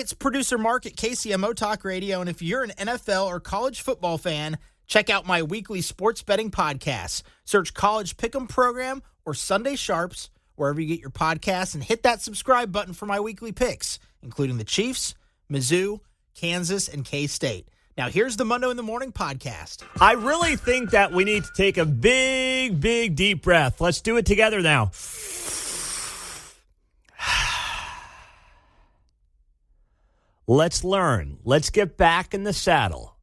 it's producer Mark at KCMO Talk Radio, and if you're an NFL or college football fan, check out my weekly sports betting podcasts. Search College Pick'em Program or Sunday Sharps wherever you get your podcasts, and hit that subscribe button for my weekly picks, including the Chiefs, Mizzou, Kansas, and K-State. Now, here's the Monday in the Morning podcast. I really think that we need to take a big, big, deep breath. Let's do it together now. Let's learn. Let's get back in the saddle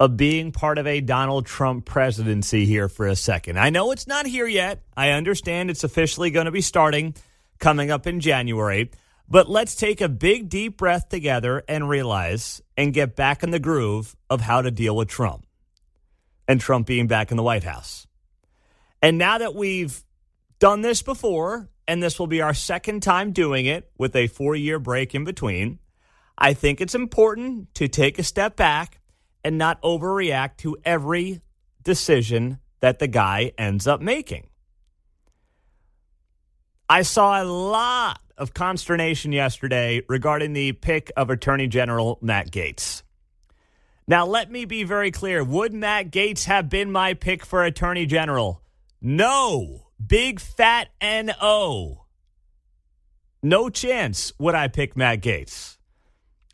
of being part of a Donald Trump presidency here for a second. I know it's not here yet. I understand it's officially going to be starting coming up in January. But let's take a big, deep breath together and realize and get back in the groove of how to deal with Trump and Trump being back in the White House. And now that we've done this before, and this will be our second time doing it with a 4-year break in between, I think it's important to take a step back and not overreact to every decision that the guy ends up making. I saw a lot of consternation yesterday regarding the pick of Attorney General Matt Gaetz. Now, let me be very clear. Would Matt Gaetz have been my pick for Attorney General? No. Big fat N-O. No chance would I pick Matt Gaetz.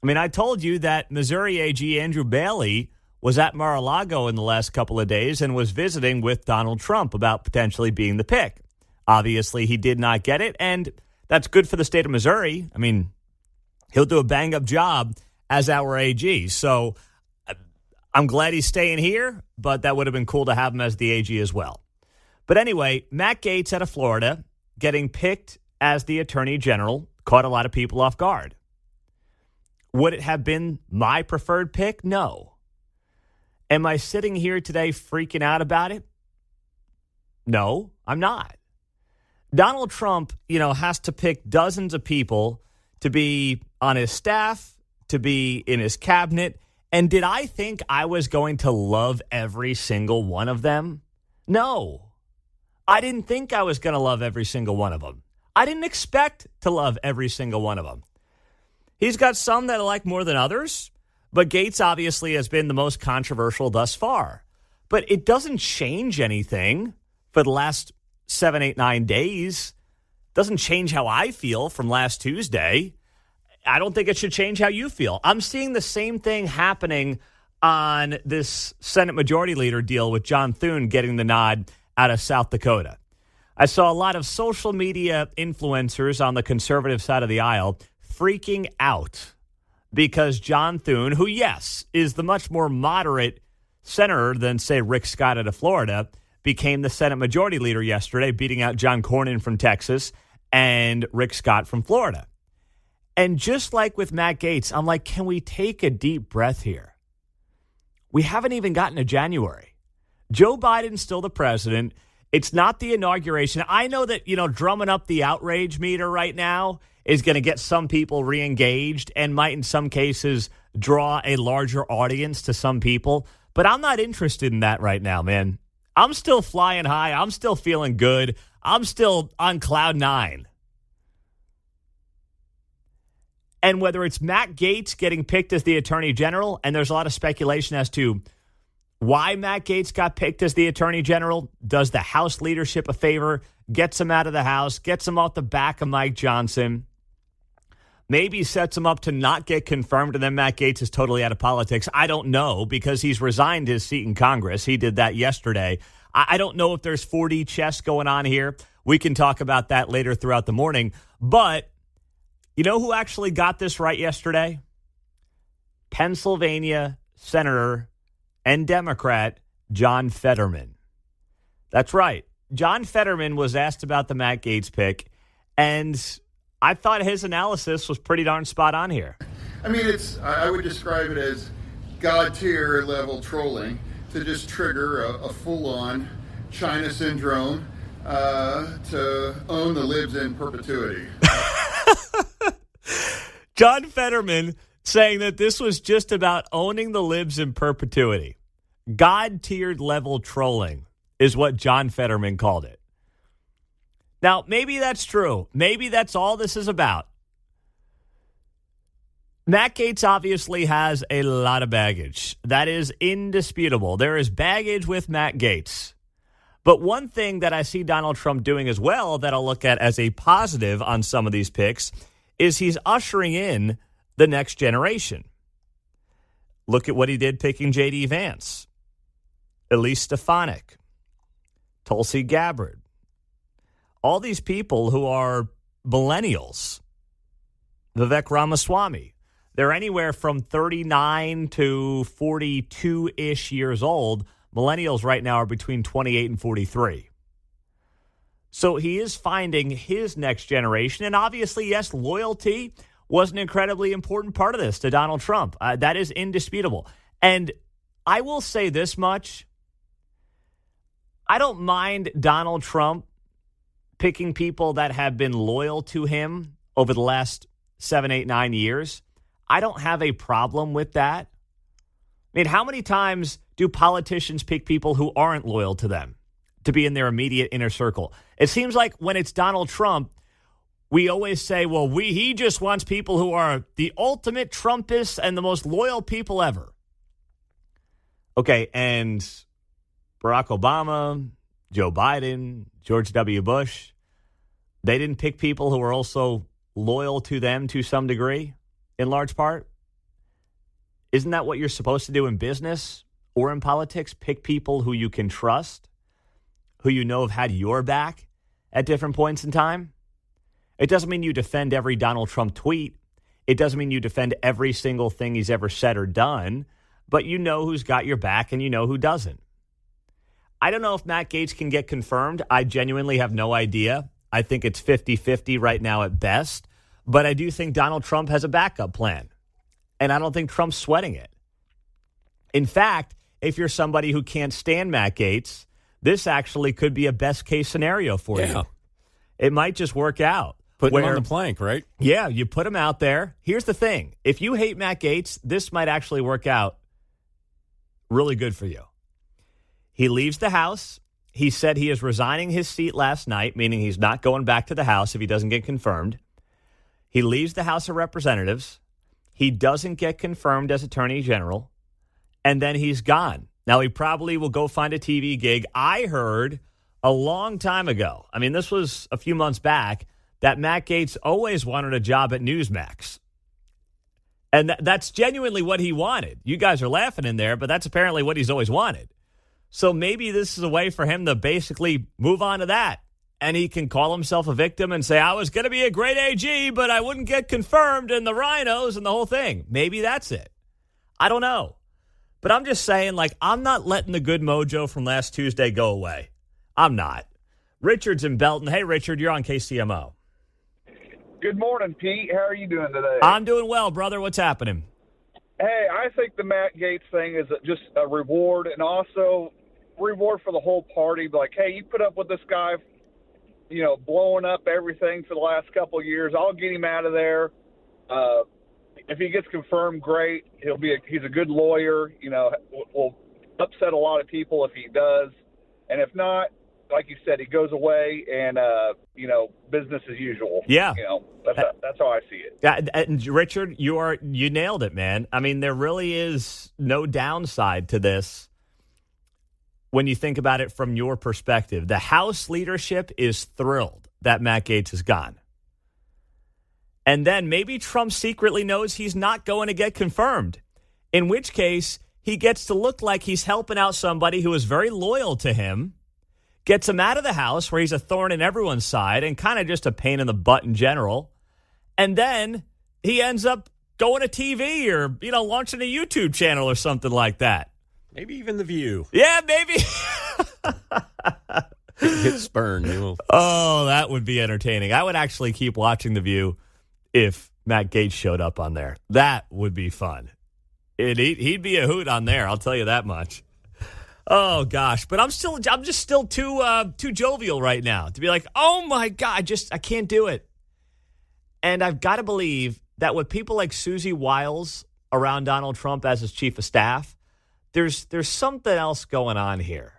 I mean, I told you that Missouri AG Andrew Bailey was at Mar-a-Lago in the last couple of days and was visiting with Donald Trump about potentially being the pick. Obviously, he did not get it, and that's good for the state of Missouri. I mean, he'll do a bang-up job as our AG. So I'm glad he's staying here, but that would have been cool to have him as the AG as well. But anyway, Matt Gaetz out of Florida getting picked as the Attorney General caught a lot of people off guard. Would it have been my preferred pick? No. Am I sitting here today freaking out about it? No, I'm not. Donald Trump, has to pick dozens of people to be on his staff, to be in his cabinet. And did I think I was going to love every single one of them? No. I didn't think I was going to love every single one of them. I didn't expect to love every single one of them. He's got some that I like more than others, but Gaetz obviously has been the most controversial thus far. But it doesn't change anything for the last 7, 8, 9 days. Doesn't change how I feel from last Tuesday. I don't think it should change how you feel. I'm seeing the same thing happening on this Senate Majority Leader deal with John Thune getting the nod out of South Dakota. I saw a lot of social media influencers on the conservative side of the aisle freaking out because John Thune, who, yes, is the much more moderate senator than, say, Rick Scott out of Florida, became the Senate Majority Leader yesterday, beating out John Cornyn from Texas and Rick Scott from Florida. And just like with Matt Gaetz, I'm like, can we take a deep breath here? We haven't even gotten to January. Joe Biden's still the president. It's not the inauguration. I know that, drumming up the outrage meter right now is going to get some people re-engaged and might in some cases draw a larger audience to some people. But I'm not interested in that right now, man. I'm still flying high. I'm still feeling good. I'm still on cloud 9. And whether it's Matt Gaetz getting picked as the Attorney General, and there's a lot of speculation as to why Matt Gaetz got picked as the Attorney General, does the House leadership a favor, gets him out of the House, gets him off the back of Mike Johnson, maybe sets him up to not get confirmed, and then Matt Gaetz is totally out of politics. I don't know, because he's resigned his seat in Congress. He did that yesterday. I don't know if there's 4D chess going on here. We can talk about that later throughout the morning. But you know who actually got this right yesterday? Pennsylvania Senator and Democrat John Fetterman. That's right. John Fetterman was asked about the Matt Gaetz pick, and I thought his analysis was pretty darn spot on here. I mean, I would describe it as God tier level trolling to just trigger a full-on China syndrome to own the libs in perpetuity. John Fetterman saying that this was just about owning the libs in perpetuity. God-tiered level trolling is what John Fetterman called it. Now, maybe that's true. Maybe that's all this is about. Matt Gaetz obviously has a lot of baggage. That is indisputable. There is baggage with Matt Gaetz. But one thing that I see Donald Trump doing as well that I'll look at as a positive on some of these picks is he's ushering in the next generation. Look at what he did picking J.D. Vance, Elise Stefanik, Tulsi Gabbard. All these people who are millennials. Vivek Ramaswamy. They're anywhere from 39 to 42-ish years old. Millennials right now are between 28 and 43. So he is finding his next generation. And obviously, yes, loyalty was an incredibly important part of this to Donald Trump. That is indisputable. And I will say this much. I don't mind Donald Trump picking people that have been loyal to him over the last 7, 8, 9 years. I don't have a problem with that. I mean, how many times do politicians pick people who aren't loyal to them to be in their immediate inner circle? It seems like when it's Donald Trump, we always say, well, he just wants people who are the ultimate Trumpists and the most loyal people ever. Okay, and Barack Obama, Joe Biden, George W. Bush, they didn't pick people who were also loyal to them to some degree, in large part. Isn't that what you're supposed to do in business or in politics? Pick people who you can trust, who you know have had your back at different points in time. It doesn't mean you defend every Donald Trump tweet. It doesn't mean you defend every single thing he's ever said or done, but you know who's got your back and you know who doesn't. I don't know if Matt Gaetz can get confirmed. I genuinely have no idea. I think it's 50-50 right now at best. But I do think Donald Trump has a backup plan. And I don't think Trump's sweating it. In fact, if you're somebody who can't stand Matt Gaetz, this actually could be a best-case scenario for you. It might just work out. Putting him on the plank, right? Yeah, you put him out there. Here's the thing. If you hate Matt Gaetz, this might actually work out really good for you. He leaves the House. He said he is resigning his seat last night, meaning he's not going back to the House if he doesn't get confirmed. He leaves the House of Representatives. He doesn't get confirmed as Attorney General, and then he's gone. Now, he probably will go find a TV gig. I heard a long time ago, I mean, this was a few months back, that Matt Gaetz always wanted a job at Newsmax. And that's genuinely what he wanted. You guys are laughing in there, but that's apparently what he's always wanted. So maybe this is a way for him to basically move on to that. And he can call himself a victim and say, I was going to be a great AG, but I wouldn't get confirmed in the rhinos and the whole thing. Maybe that's it. I don't know. But I'm just saying, like, I'm not letting the good mojo from last Tuesday go away. I'm not. Richard's in Belton. Hey, Richard, you're on KCMO. Good morning, Pete. How are you doing today? I'm doing well, brother. What's happening? Hey, I think the Matt Gaetz thing is just a reward, and also reward for the whole party. Like, hey, you put up with this guy, you know, blowing up everything for the last couple of years. I'll get him out of there. If he gets confirmed, great. He's a good lawyer. You know, will upset a lot of people if he does. And if not, like you said, he goes away and, you know, business as usual. Yeah. You know, that's how I see it. Yeah, and Richard, you nailed it, man. I mean, there really is no downside to this when you think about it from your perspective. The House leadership is thrilled that Matt Gaetz is gone. And then maybe Trump secretly knows he's not going to get confirmed, in which case he gets to look like he's helping out somebody who is very loyal to him, gets him out of the House where he's a thorn in everyone's side and kind of just a pain in the butt in general. And then he ends up going to TV or, you know, launching a YouTube channel or something like that. Maybe even The View. Yeah, maybe. Hit Spurn. Oh, that would be entertaining. I would actually keep watching The View if Matt Gaetz showed up on there. That would be fun. He'd be a hoot on there, I'll tell you that much. Oh gosh, but I'm just still too jovial right now to be like, oh my God, I can't do it. And I've got to believe that with people like Susie Wiles around Donald Trump as his chief of staff, there's something else going on here.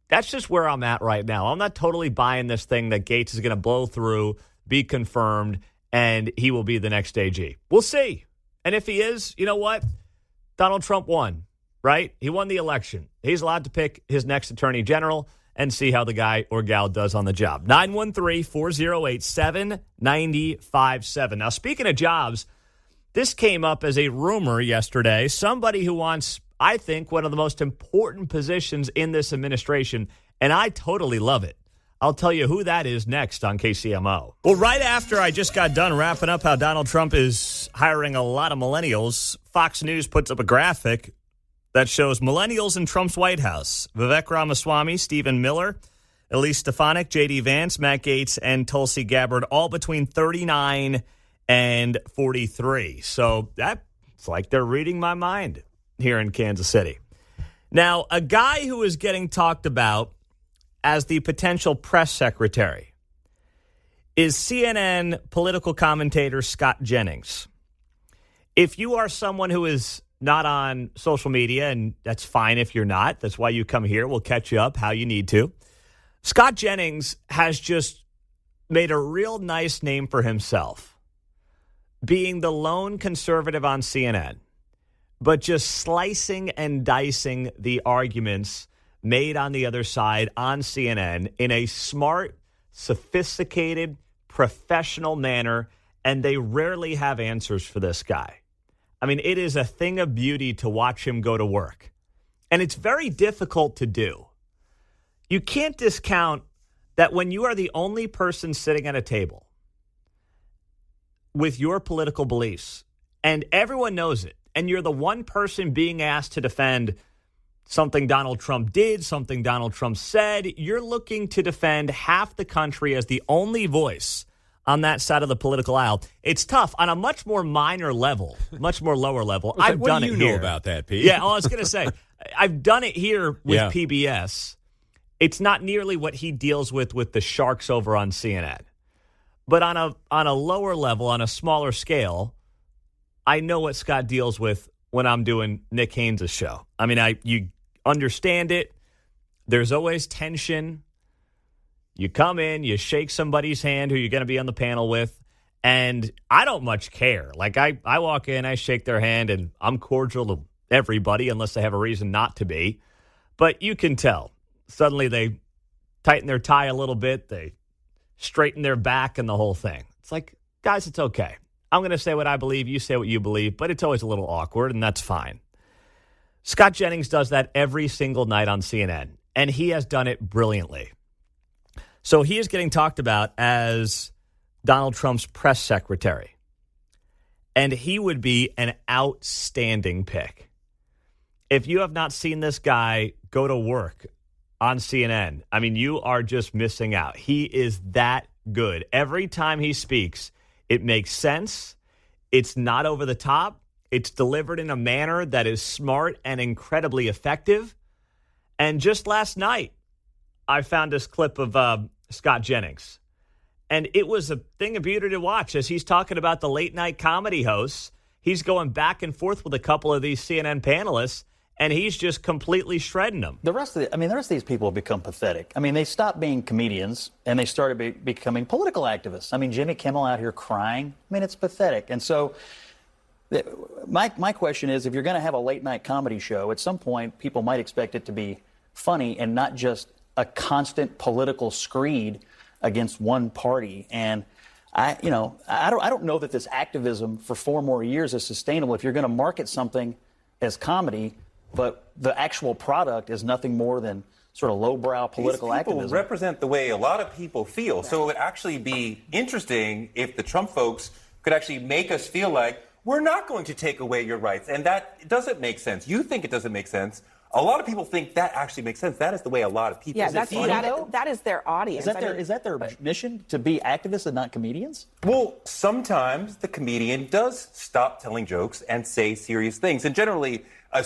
That's just where I'm at right now. I'm not totally buying this thing that Gaetz is going to blow through, be confirmed, and he will be the next AG. We'll see. And if he is, you know what? Donald Trump won, right? He won the election. He's allowed to pick his next attorney general and see how the guy or gal does on the job. 913-408-7957. Now, speaking of jobs, this came up as a rumor yesterday. Somebody who wants, I think, one of the most important positions in this administration, and I totally love it. I'll tell you who that is next on KCMO. Well, right after I just got done wrapping up how Donald Trump is hiring a lot of millennials, Fox News puts up a graphic that shows millennials in Trump's White House. Vivek Ramaswamy, Stephen Miller, Elise Stefanik, J.D. Vance, Matt Gaetz, and Tulsi Gabbard, all between 39 and 43. So that's like they're reading my mind here in Kansas City. Now, a guy who is getting talked about as the potential press secretary is CNN political commentator Scott Jennings. If you are someone who is not on social media, and that's fine if you're not, that's why you come here, we'll catch you up how you need to. Scott Jennings has just made a real nice name for himself, being the lone conservative on CNN, but just slicing and dicing the arguments made on the other side on CNN in a smart, sophisticated, professional manner, and they rarely have answers for this guy. I mean, it is a thing of beauty to watch him go to work, and it's very difficult to do. You can't discount that when you are the only person sitting at a table with your political beliefs, and everyone knows it, and you're the one person being asked to defend something Donald Trump did, something Donald Trump said, you're looking to defend half the country as the only voice on that side of the political aisle. It's tough on a much more minor level, much more lower level. I've done it here. What do you know about that, Pete? Yeah, I was going to say, I've done it here with PBS. It's not nearly what he deals with the sharks over on CNN. But on a lower level, on a smaller scale, I know what Scott deals with when I'm doing Nick Haynes' show. I mean, you understand it. There's always tension. You come in, you shake somebody's hand who you're going to be on the panel with, and I don't much care. Like, I walk in, I shake their hand, and I'm cordial to everybody unless they have a reason not to be. But you can tell. Suddenly they tighten their tie a little bit. They straighten their back and the whole thing. It's like, guys, it's okay. I'm going to say what I believe. You say what you believe. But it's always a little awkward, and that's fine. Scott Jennings does that every single night on CNN, and he has done it brilliantly. So he is getting talked about as Donald Trump's press secretary, and he would be an outstanding pick. If you have not seen this guy go to work on CNN, I mean, you are just missing out. He is that good. Every time he speaks, it makes sense. It's not over the top. It's delivered in a manner that is smart and incredibly effective. And just last night, I found this clip of Scott Jennings. And it was a thing of beauty to watch as he's talking about the late night comedy hosts. He's going back and forth with a couple of these CNN panelists, and he's just completely shredding them. The rest of these people have become pathetic. I mean, they stopped being comedians, and they started becoming political activists. I mean, Jimmy Kimmel out here crying. I mean, it's pathetic. And so my question is, if you're going to have a late-night comedy show, at some point, people might expect it to be funny and not just a constant political screed against one party. And I don't know that this activism for 4 more years is sustainable if you're going to market something as comedy, but the actual product is nothing more than sort of lowbrow political activism. These people represent the way a lot of people feel. So it would actually be interesting if the Trump folks could actually make us feel like we're not going to take away your rights. And that doesn't make sense. You think it doesn't make sense. A lot of people think that actually makes sense. That is the way a lot of people feel. That is their audience. Is that their mission, to be activists and not comedians? Well, sometimes the comedian does stop telling jokes and say serious things. And generally, a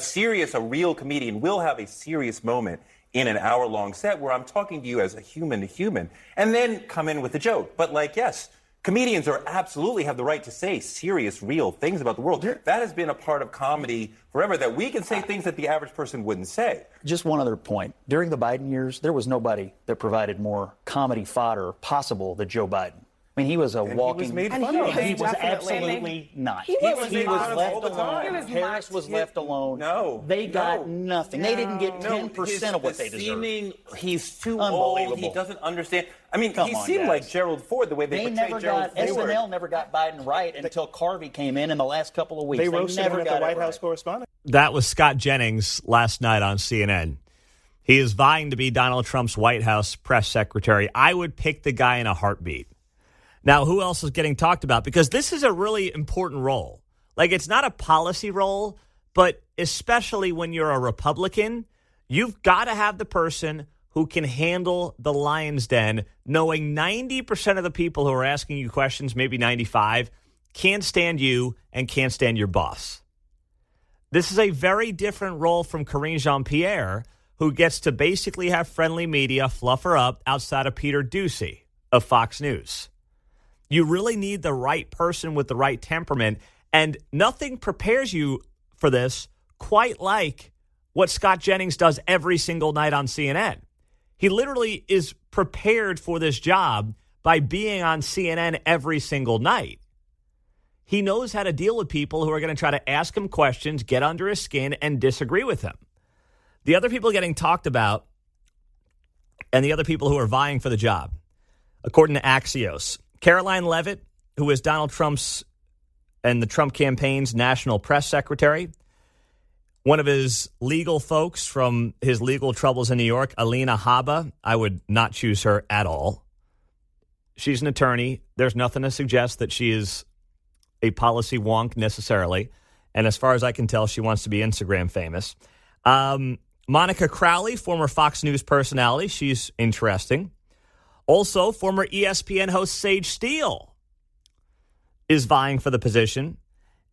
real comedian will have a serious moment in an hour-long set where I'm talking to you as a human to human, and then come in with a joke. But yes, comedians absolutely have the right to say serious, real things about the world. That has been a part of comedy forever, that we can say things that the average person wouldn't say. Just one other point. During the Biden years, there was nobody that provided more comedy fodder possible than Joe Biden. I mean, he was a And walking. he was made And fun he of. was He was definitely- absolutely not. He was left all the time. alone. Harris was left alone. No. They got nothing. They didn't get No, 10% of what they deserved. He's too Unbelievable. old. He doesn't understand. I mean, Come he on, seemed guys. like Gerald Ford the way they portrayed never Gerald got Ford. SNL never got Biden right until Carvey came in the last couple of weeks. They roasted never him at got the White it right. House correspondent. That was Scott Jennings last night on CNN. He is vying to be Donald Trump's White House press secretary. I would pick the guy in a heartbeat. Now, who else is getting talked about? Because this is a really important role. Like, it's not a policy role, but especially when you're a Republican, you've got to have the person who can handle the lion's den, knowing 90% of the people who are asking you questions, maybe 95, can't stand you and can't stand your boss. This is a very different role from Karine Jean-Pierre, who gets to basically have friendly media fluff her up outside of Peter Doocy of Fox News. You really need the right person with the right temperament, and nothing prepares you for this quite like what Scott Jennings does every single night on CNN. He literally is prepared for this job by being on CNN every single night. He knows how to deal with people who are going to try to ask him questions, get under his skin, and disagree with him. The other people getting talked about and the other people who are vying for the job, according to Axios, Caroline Leavitt, who is Donald Trump's and the Trump campaign's national press secretary, one of his legal folks from his legal troubles in New York, Alina Habba, I would not choose her at all. She's an attorney. There's nothing to suggest that she is a policy wonk necessarily. And as far as I can tell, she wants to be Instagram famous. Monica Crowley, former Fox News personality. She's interesting. Also, former ESPN host Sage Steele is vying for the position.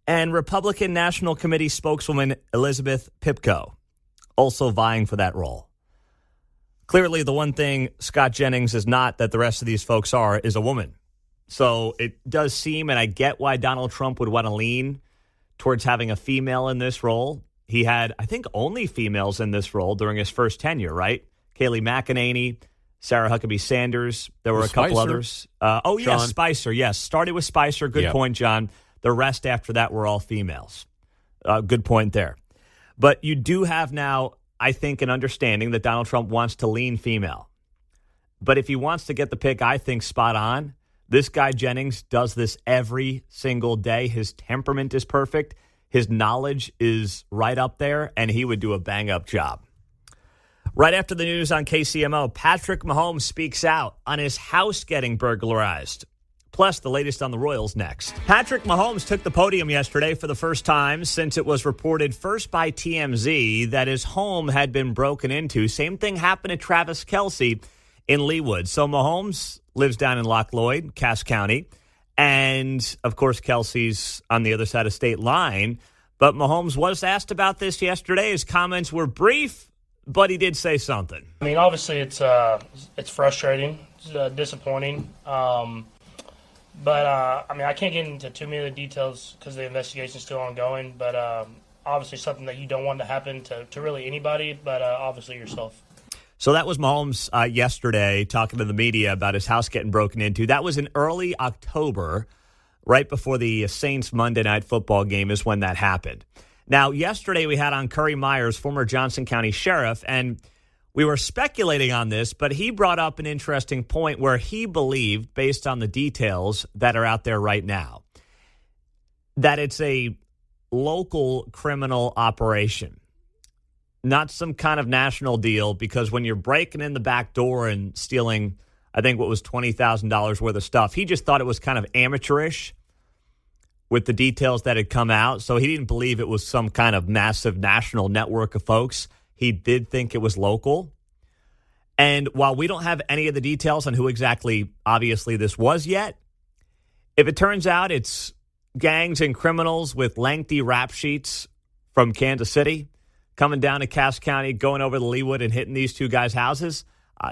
And Republican National Committee spokeswoman Elizabeth Pipko also vying for that role. Clearly, the one thing Scott Jennings is not that the rest of these folks are is a woman. So it does seem, and I get why Donald Trump would want to lean towards having a female in this role. He had, I think, only females in this role during his first tenure, right? Kayleigh McEnany, Sarah Huckabee Sanders. There were a couple others. Yes, Spicer. Yes, started with Spicer. Good point, John. The rest after that were all females. Good point there. But you do have now, I think, an understanding that Donald Trump wants to lean female. But if he wants to get the pick, I think, spot on, this guy Jennings does this every single day. His temperament is perfect. His knowledge is right up there, and he would do a bang-up job. Right after the news on KCMO, Patrick Mahomes speaks out on his house getting burglarized. Plus, the latest on the Royals next. Patrick Mahomes took the podium yesterday for the first time since it was reported first by TMZ that his home had been broken into. Same thing happened to Travis Kelce in Leawood. So Mahomes lives down in Loch Lloyd, Cass County. And, of course, Kelce's on the other side of state line. But Mahomes was asked about this yesterday. His comments were brief, but he did say something. I mean, obviously, it's frustrating, it's disappointing. But I mean, I can't get into too many of the details because the investigation's still ongoing. But obviously, something that you don't want to happen to really anybody, but obviously yourself. So that was Mahomes yesterday talking to the media about his house getting broken into. That was in early October, right before the Saints Monday Night Football game is when that happened. Now, yesterday we had on Curry Myers, former Johnson County Sheriff, and we were speculating on this, but he brought up an interesting point where he believed, based on the details that are out there right now, that it's a local criminal operation. Not some kind of national deal, because when you're breaking in the back door and stealing, I think what was $20,000 worth of stuff, he just thought it was kind of amateurish with the details that had come out. So he didn't believe it was some kind of massive national network of folks. He did think it was local. And while we don't have any of the details on who exactly, obviously, this was yet, if it turns out it's gangs and criminals with lengthy rap sheets from Kansas City coming down to Cass County, going over to Leawood and hitting these two guys' houses,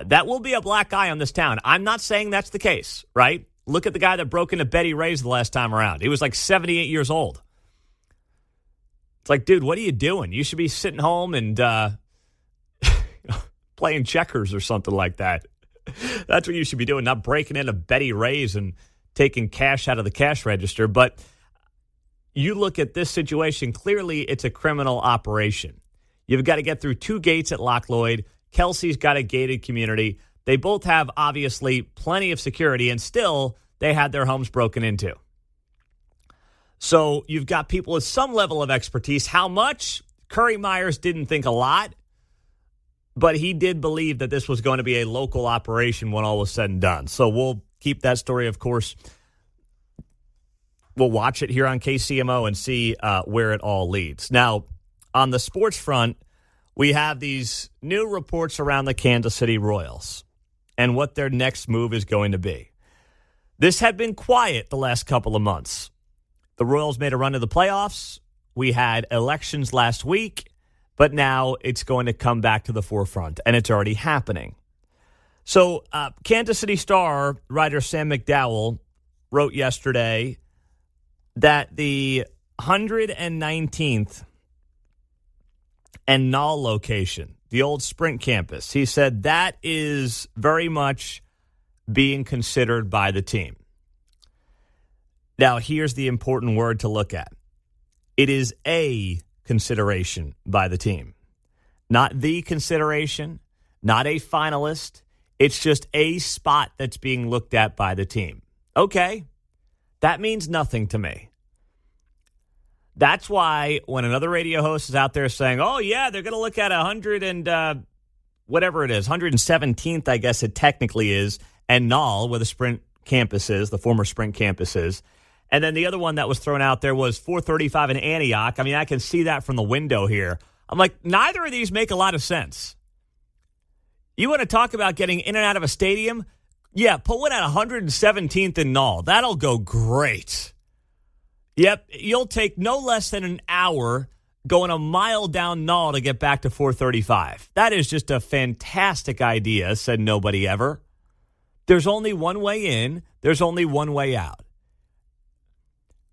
that will be a black eye on this town. I'm not saying that's the case, right? Look at the guy that broke into Betty Ray's the last time around. He was like 78 years old. It's like, dude, what are you doing? You should be sitting home and playing checkers or something like that. That's what you should be doing, not breaking into Betty Ray's and taking cash out of the cash register. But you look at this situation, clearly it's a criminal operation. You've got to get through 2 gates at Loch Lloyd. Kelsey's got a gated community. They both have, obviously, plenty of security, and still they had their homes broken into. So you've got people with some level of expertise. How much? Curry Myers didn't think a lot, but he did believe that this was going to be a local operation when all was said and done. So we'll keep that story, of course. We'll watch it here on KCMO and see where it all leads. Now, on the sports front, we have these new reports around the Kansas City Royals and what their next move is going to be. This had been quiet the last couple of months. The Royals made a run to the playoffs. We had elections last week, but now it's going to come back to the forefront, and it's already happening. So Kansas City Star writer Sam McDowell wrote yesterday that the 119th and Knoll location, the old Sprint campus, he said that is very much being considered by the team. Now, here's the important word to look at. It is a consideration by the team. Not the consideration, not a finalist. It's just a spot that's being looked at by the team. Okay, that means nothing to me. That's why when another radio host is out there saying, oh, yeah, they're going to look at 100 and whatever it is, 117th, I guess it technically is, and Knoll, where the Sprint campus is, the former Sprint campus is. And then the other one that was thrown out there was 435 in Antioch. I mean, I can see that from the window here. I'm like, neither of these make a lot of sense. You want to talk about getting in and out of a stadium? Yeah, put one at 117th and Knoll. That'll go great. Yep, you'll take no less than an hour going a mile down Knoll to get back to 435. That is just a fantastic idea, said nobody ever. There's only one way in. There's only one way out.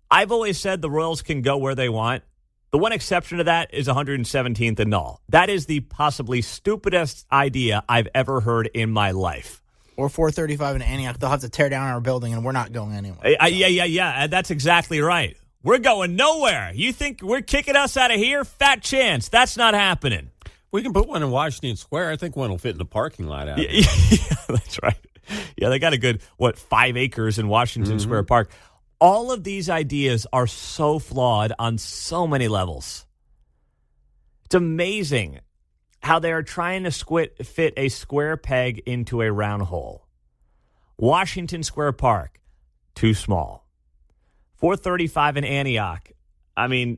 I've always said the Royals can go where they want. The one exception to that is 117th and Knoll. That is the possibly stupidest idea I've ever heard in my life. Or 435 in Antioch. They'll have to tear down our building, and we're not going anywhere. Yeah. That's exactly right. We're going nowhere. You think we're kicking us out of here? Fat chance. That's not happening. We can put one in Washington Square. I think one will fit in the parking lot out there. Yeah, that's right. Yeah, they got a good, 5 acres in Washington Square Park. All of these ideas are so flawed on so many levels. It's amazing how they are trying to fit a square peg into a round hole. Washington Square Park, too small. 435 in Antioch. I mean,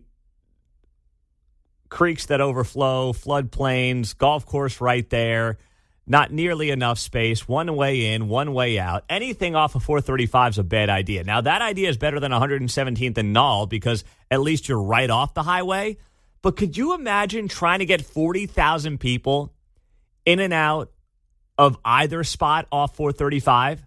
creeks that overflow, floodplains, golf course right there. Not nearly enough space, one way in, one way out. Anything off of 435 is a bad idea. Now, that idea is better than 117th and Knoll because at least you're right off the highway. But could you imagine trying to get 40,000 people in and out of either spot off 435?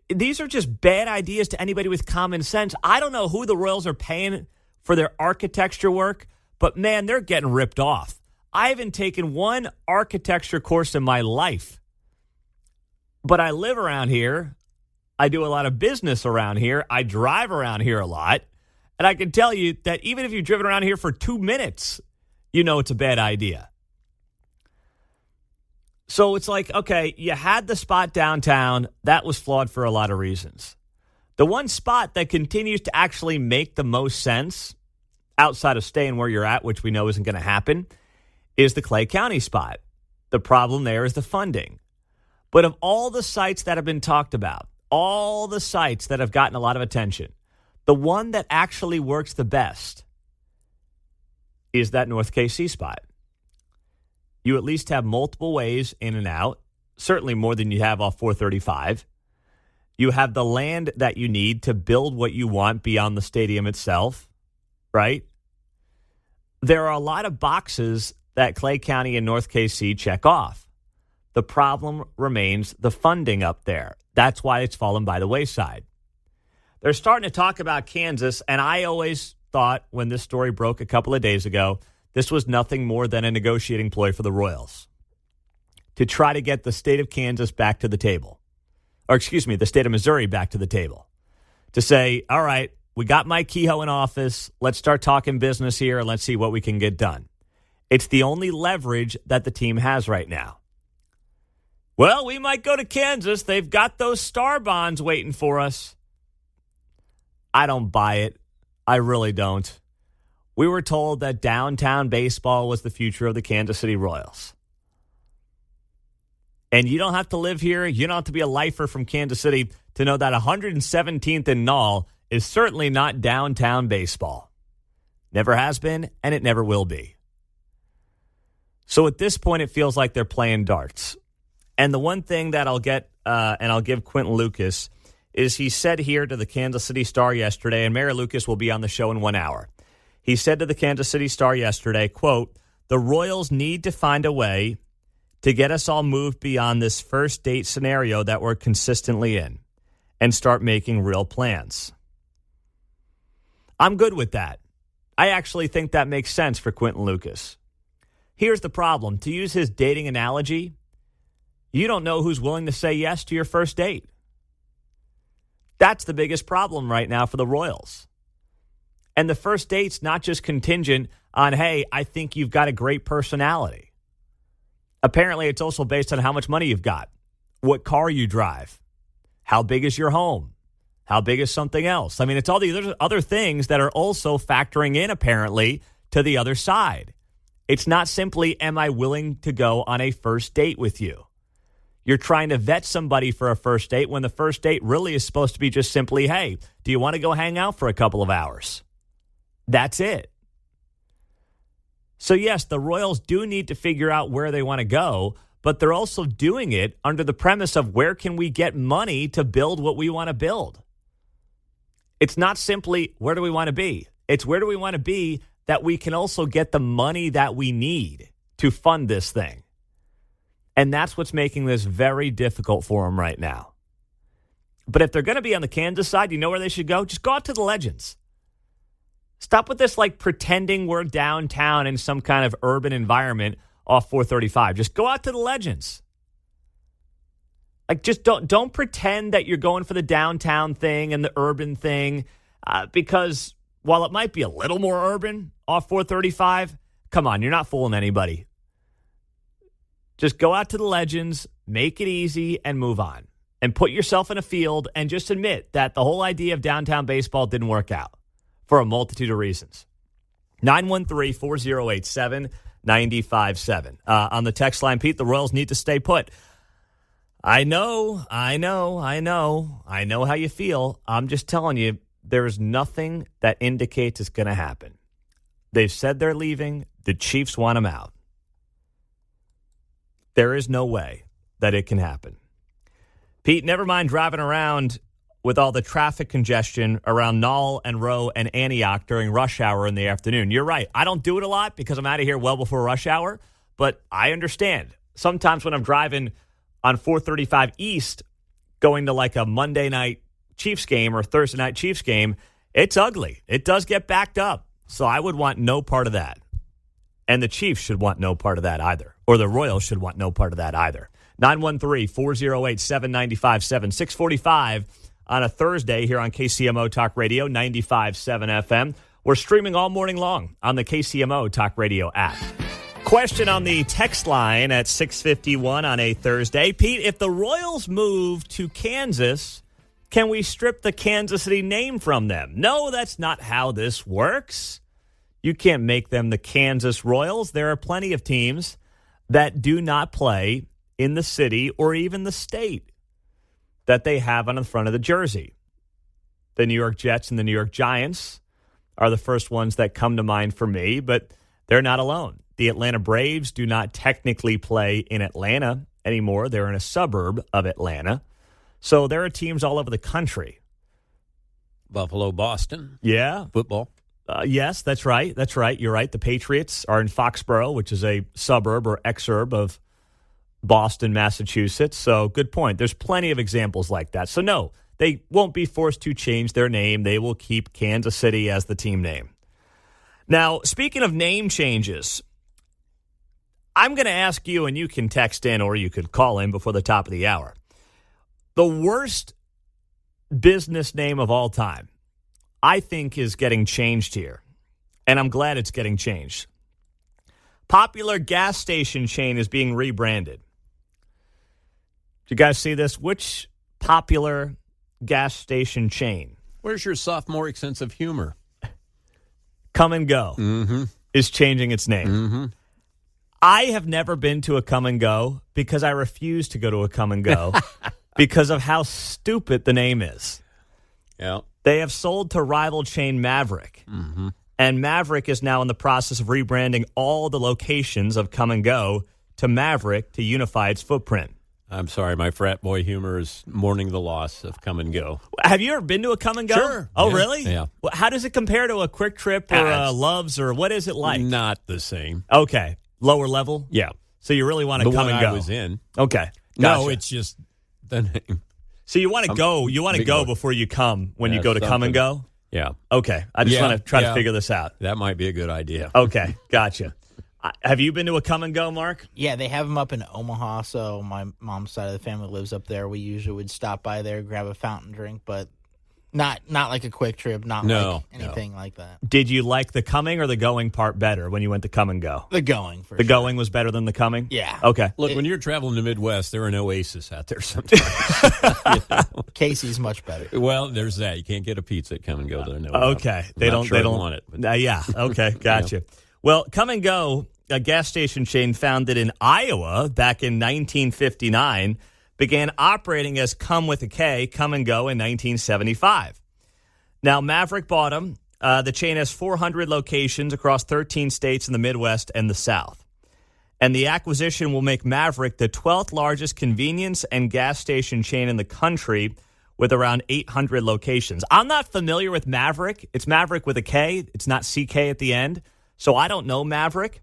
These are just bad ideas to anybody with common sense. I don't know who the Royals are paying for their architecture work, but, man, they're getting ripped off. I haven't taken one architecture course in my life, but I live around here. I do a lot of business around here. I drive around here a lot. And I can tell you that even if you've driven around here for 2 minutes, you know it's a bad idea. So it's like, okay, you had the spot downtown. That was flawed for a lot of reasons. The one spot that continues to actually make the most sense, outside of staying where you're at, which we know isn't going to happen, is the Clay County spot. The problem there is the funding. But of all the sites that have been talked about, all the sites that have gotten a lot of attention, the one that actually works the best is that North KC spot. You at least have multiple ways in and out, certainly more than you have off 435. You have the land that you need to build what you want beyond the stadium itself, right? There are a lot of boxes that Clay County and North KC check off. The problem remains the funding up there. That's why it's fallen by the wayside. They're starting to talk about Kansas, and I always thought when this story broke a couple of days ago, this was nothing more than a negotiating ploy for the Royals to try to get the state of Kansas back to the table. the state of Missouri back to the table to say, all right, we got Mike Kehoe in office. Let's start talking business here and let's see what we can get done. It's the only leverage that the team has right now. Well, we might go to Kansas. They've got those star bonds waiting for us. I don't buy it. I really don't. We were told that downtown baseball was the future of the Kansas City Royals. And you don't have to live here. You don't have to be a lifer from Kansas City to know that 117th and Knoll is certainly not downtown baseball. Never has been, and it never will be. So at this point, it feels like they're playing darts. And the one thing that I'll get, and I'll give Quentin Lucas, is he said here to the Kansas City Star yesterday, and Mayor Lucas will be on the show in 1 hour. He said to the Kansas City Star yesterday, quote, "The Royals need to find a way to get us all moved beyond this first date scenario that we're consistently in and start making real plans." I'm good with that. I actually think that makes sense for Quentin Lucas. Here's the problem. To use his dating analogy, you don't know who's willing to say yes to your first date. That's the biggest problem right now for the Royals. And the first date's not just contingent on, hey, I think you've got a great personality. Apparently, it's also based on how much money you've got, what car you drive, how big is your home, how big is something else. I mean, it's all the other things that are also factoring in, apparently, to the other side. It's not simply, am I willing to go on a first date with you? You're trying to vet somebody for a first date when the first date really is supposed to be just simply, hey, do you want to go hang out for a couple of hours? That's it. So, yes, the Royals do need to figure out where they want to go, but they're also doing it under the premise of where can we get money to build what we want to build. It's not simply where do we want to be. It's where do we want to be that we can also get the money that we need to fund this thing. And that's what's making this very difficult for them right now. But if they're going to be on the Kansas side, you know where they should go? Just go out to the Legends. Stop with this like pretending we're downtown in some kind of urban environment off 435. Just go out to the Legends. Like just don't pretend that you're going for the downtown thing and the urban thing because while it might be a little more urban off 435, come on, you're not fooling anybody. Just go out to the Legends, make it easy, and move on. And put yourself in a field and just admit that the whole idea of downtown baseball didn't work out for a multitude of reasons. 913-4087-957. On the text line, Pete, the Royals need to stay put. I know how you feel. I'm just telling you, there's nothing that indicates it's going to happen. They've said they're leaving. The Chiefs want them out. There is no way that it can happen. Pete, never mind driving around with all the traffic congestion around Knoll and Rowe and Antioch during rush hour in the afternoon. You're right. I don't do it a lot because I'm out of here well before rush hour, but I understand. Sometimes when I'm driving on 435 East going to like a Monday night Chiefs game or Thursday night Chiefs game, it's ugly. It does get backed up. So I would want no part of that. And the Chiefs should want no part of that either. Or the Royals should want no part of that either. 913-408-7957, 645 on a Thursday here on KCMO Talk Radio, 95.7 FM. We're streaming all morning long on the KCMO Talk Radio app. Question on the text line at 6:51 on a Thursday. Pete, if the Royals move to Kansas, can we strip the Kansas City name from them? No, that's not how this works. You can't make them the Kansas Royals. There are plenty of teams that do not play in the city or even the state that they have on the front of the jersey. The New York Jets and the New York Giants are the first ones that come to mind for me, but they're not alone. The Atlanta Braves do not technically play in Atlanta anymore. They're in a suburb of Atlanta. So there are teams all over the country. Buffalo, Boston. Yeah. Football. Yes, that's right. That's right. You're right. The Patriots are in Foxborough, which is a suburb or exurb of Boston, Massachusetts. So good point. There's plenty of examples like that. So no, they won't be forced to change their name. They will keep Kansas City as the team name. Now, speaking of name changes, I'm going to ask you, and you can text in or you could call in before the top of the hour. The worst business name of all time, I think, is getting changed here. And I'm glad it's getting changed. Popular gas station chain is being rebranded. Do you guys see this? Which popular gas station chain? Where's your sophomoric sense of humor? Come and Go is changing its name. Mm-hmm. I have never been to a Come and Go because I refuse to go to a Come and Go because of how stupid the name is. Yeah. They have sold to rival chain Maverick. Mm-hmm. And Maverick is now in the process of rebranding all the locations of Come and Go to Maverick to unify its footprint. I'm sorry, my frat boy humor is mourning the loss of Come and Go. Have you ever been to a Come and Go? Sure. Oh, Yeah. really? Yeah. Well, how does it compare to a Quick Trip or a Love's, or what is it like? Not the same. Okay. Lower level? Yeah. So you really want to The come one and go? I was in. Okay. No, Gotcha. it's just the name. So you want to go? You want to big go boy. before you come when you Yeah, go to Come and something. Go? Yeah. Okay. I just Yeah, want to try to yeah. figure this out. That might be a good idea. Okay. Gotcha. Have you been to a Come and Go, Mark? Yeah, they have them up in Omaha, so my mom's side of the family lives up there. We usually would stop by there, grab a fountain drink, but not like a Quick Trip, not No, like anything like that. Did you like the coming or the going part better when you went to Come and Go? The going, for The sure. going was better than the coming? Yeah. Okay. Look, when you're traveling the Midwest, there are no oasis out there sometimes. Casey's much better. Well, there's that. You can't get a pizza at Come and Go that I know Okay. about. They I'm not don't sure they I don't want it. But Yeah. Okay. Gotcha. Well, Come and Go, a gas station chain founded in Iowa back in 1959, began operating as Come with a K, Come and Go in 1975. Now, Maverick bought them. The chain has 400 locations across 13 states in the Midwest and the South. And the acquisition will make Maverick the 12th largest convenience and gas station chain in the country with around 800 locations. I'm not familiar with Maverick. It's Maverick with a K. It's not CK at the end. So I don't know Maverick.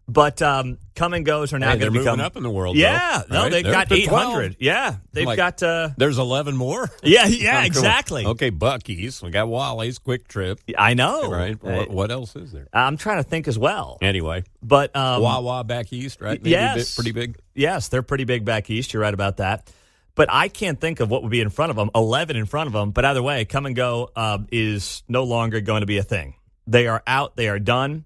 But Come and Goes are now hey, going they're to become. moving up in the world. Yeah. though. No, Right? they've They're got up to 12. 800. Yeah. They've Like, got. There's 11 more. Yeah, Come exactly. on. Okay, Buc-ee's. We got Wally's, Quick Trip. I know. Right. What else is there? I'm trying to think as well. Anyway, But Wawa back east, right? Maybe yes. pretty big. Yes, they're pretty big back east. You're right about that. But I can't think of what would be in front of them. 11 in front of them. But either way, Come and Go is no longer going to be a thing. They are out. They are done.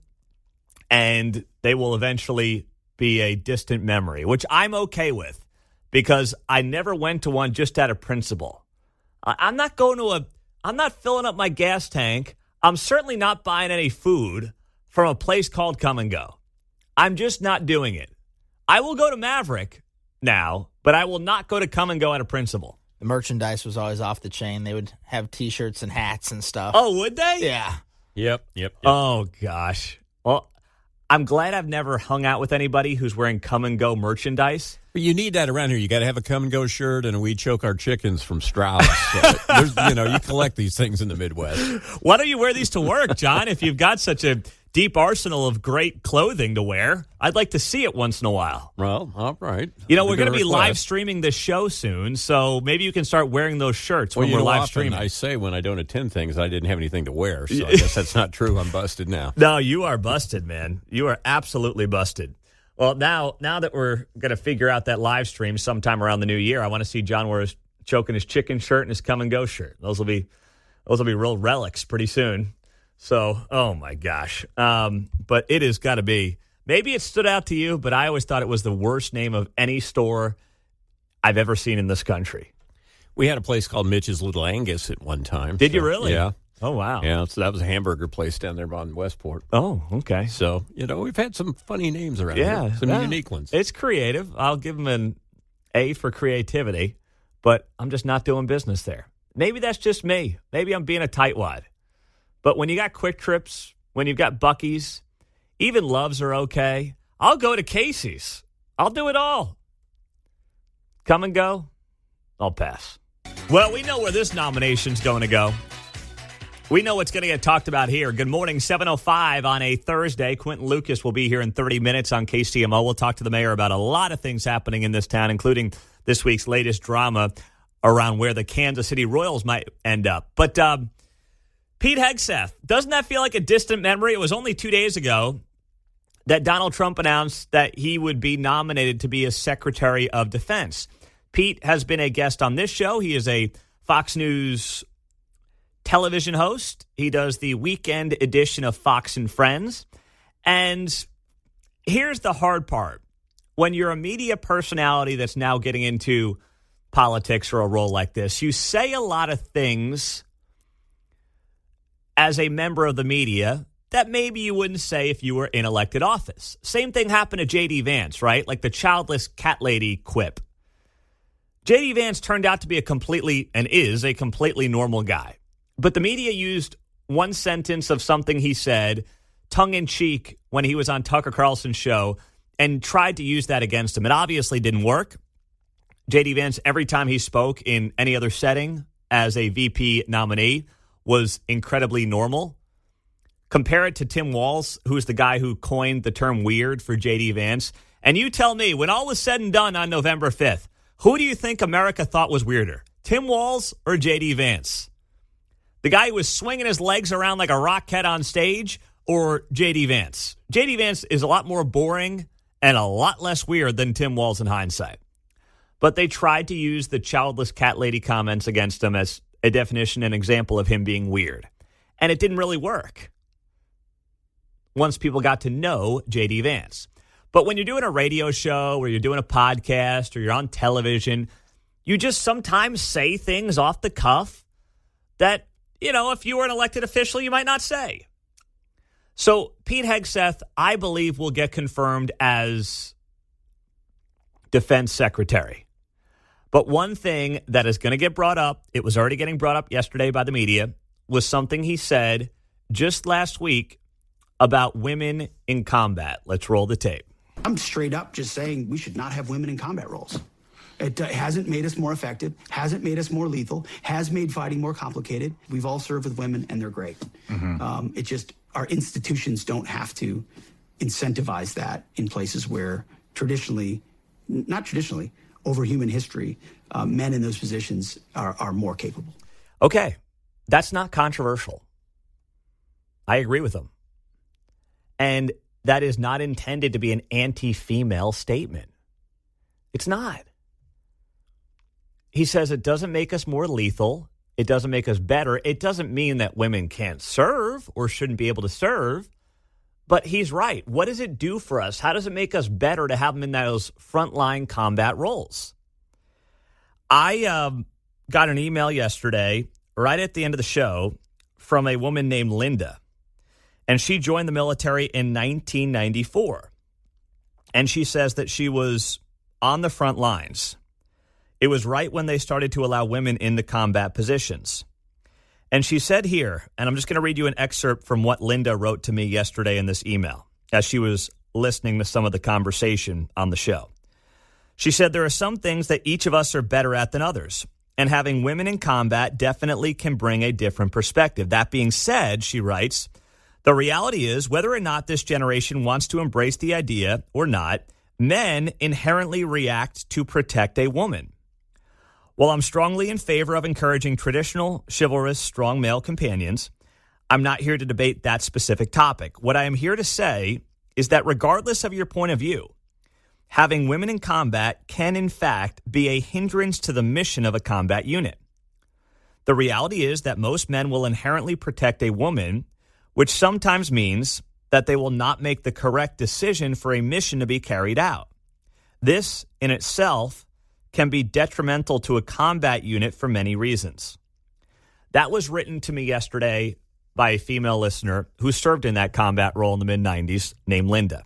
And they will eventually be a distant memory, which I'm okay with because I never went to one just out of principle. I'm not filling up my gas tank. I'm certainly not buying any food from a place called Come and Go. I'm just not doing it. I will go to Maverick now, but I will not go to Come and Go out of principle. The merchandise was always off the chain. They would have T-shirts and hats and stuff. Oh, would they? Yeah. Yep. Oh, gosh. Well, I'm glad I've never hung out with anybody who's wearing Come and Go merchandise. But you need that around here. You got to have a Come and Go shirt and a We Choke Our Chickens from Strauss. You collect these things in the Midwest. Why don't you wear these to work, John, if you've got such a deep arsenal of great clothing to wear? I'd like to see it once in a while. Well, all right. We're going to be request. live streaming this show soon, so maybe you can start wearing those shirts Well, when we're live often streaming. I say when I don't attend things, I didn't have anything to wear, so I guess that's not true. I'm busted now. No, you are busted, man. You are absolutely busted. Well, now that we're going to figure out that live stream sometime around the new year, I want to see John choking his chicken shirt and his Come and Go shirt. Those will be real relics pretty soon. So, oh my gosh. But it has got to be. Maybe it stood out to you, but I always thought it was the worst name of any store I've ever seen in this country. We had a place called Mitch's Little Angus at one time. Did you really? Yeah. Oh, wow. Yeah, so that was a hamburger place down there on Westport. Oh, okay. So, we've had some funny names around Yeah. here. Some yeah. unique ones. It's creative. I'll give them an A for creativity, but I'm just not doing business there. Maybe that's just me. Maybe I'm being a tightwad. But when you got Quick Trips, when you've got Buc-ee's, even Love's are okay. I'll go to Casey's. I'll do it all. Come and Go, I'll pass. Well, we know where this nomination's going to go. We know what's going to get talked about here. Good morning, 7:05 on a Thursday. Quentin Lucas will be here in 30 minutes on KCMO. We'll talk to the mayor about a lot of things happening in this town, including this week's latest drama around where the Kansas City Royals might end up. But Pete Hegseth, doesn't that feel like a distant memory? It was only 2 days ago that Donald Trump announced that he would be nominated to be a Secretary of Defense. Pete has been a guest on this show. He is a Fox News television host. He does the weekend edition of Fox and Friends. And here's the hard part. When you're a media personality that's now getting into politics or a role like this, you say a lot of things as a member of the media that maybe you wouldn't say if you were in elected office. Same thing happened to J.D. Vance, right? Like the childless cat lady quip. J.D. Vance turned out to be is a completely normal guy. But the media used one sentence of something he said, tongue-in-cheek, when he was on Tucker Carlson's show, and tried to use that against him. It obviously didn't work. J.D. Vance, every time he spoke in any other setting as a VP nominee, was incredibly normal. Compare it to Tim Walz, who's the guy who coined the term weird for J.D. Vance. And you tell me, when all was said and done on November 5th, who do you think America thought was weirder, Tim Walz or J.D. Vance? The guy who was swinging his legs around like a rocket on stage, or J.D. Vance? J.D. Vance is a lot more boring and a lot less weird than Tim Walz in hindsight. But they tried to use the childless cat lady comments against him as a definition and example of him being weird. And it didn't really work once people got to know J.D. Vance. But when you're doing a radio show or you're doing a podcast or you're on television, you just sometimes say things off the cuff that, if you were an elected official, you might not say. So Pete Hegseth, I believe, will get confirmed as defense secretary. But one thing that is going to get brought up, it was already getting brought up yesterday by the media, was something he said just last week about women in combat. Let's roll the tape. I'm straight up just saying we should not have women in combat roles. It hasn't made us more effective, hasn't made us more lethal, has made fighting more complicated. We've all served with women, and they're great. It just, our institutions don't have to incentivize that in places where over human history, men in those positions are more capable. Okay, that's not controversial. I agree with him. And that is not intended to be an anti-female statement. It's not. He says it doesn't make us more lethal. It doesn't make us better. It doesn't mean that women can't serve or shouldn't be able to serve. But he's right. What does it do for us? How does it make us better to have them in those frontline combat roles? I got an email yesterday, right at the end of the show, from a woman named Linda. And she joined the military in 1994. And she says that she was on the front lines. It was right when they started to allow women into combat positions. And she said here, and I'm just going to read you an excerpt from what Linda wrote to me yesterday in this email, as she was listening to some of the conversation on the show. She said, there are some things that each of us are better at than others, and having women in combat definitely can bring a different perspective. That being said, she writes, the reality is, whether or not this generation wants to embrace the idea or not, men inherently react to protect a woman. While I'm strongly in favor of encouraging traditional, chivalrous, strong male companions, I'm not here to debate that specific topic. What I am here to say is that regardless of your point of view, having women in combat can, in fact, be a hindrance to the mission of a combat unit. The reality is that most men will inherently protect a woman, which sometimes means that they will not make the correct decision for a mission to be carried out. This, in itself, can be detrimental to a combat unit for many reasons. That was written to me yesterday by a female listener who served in that combat role in the mid-90s named Linda.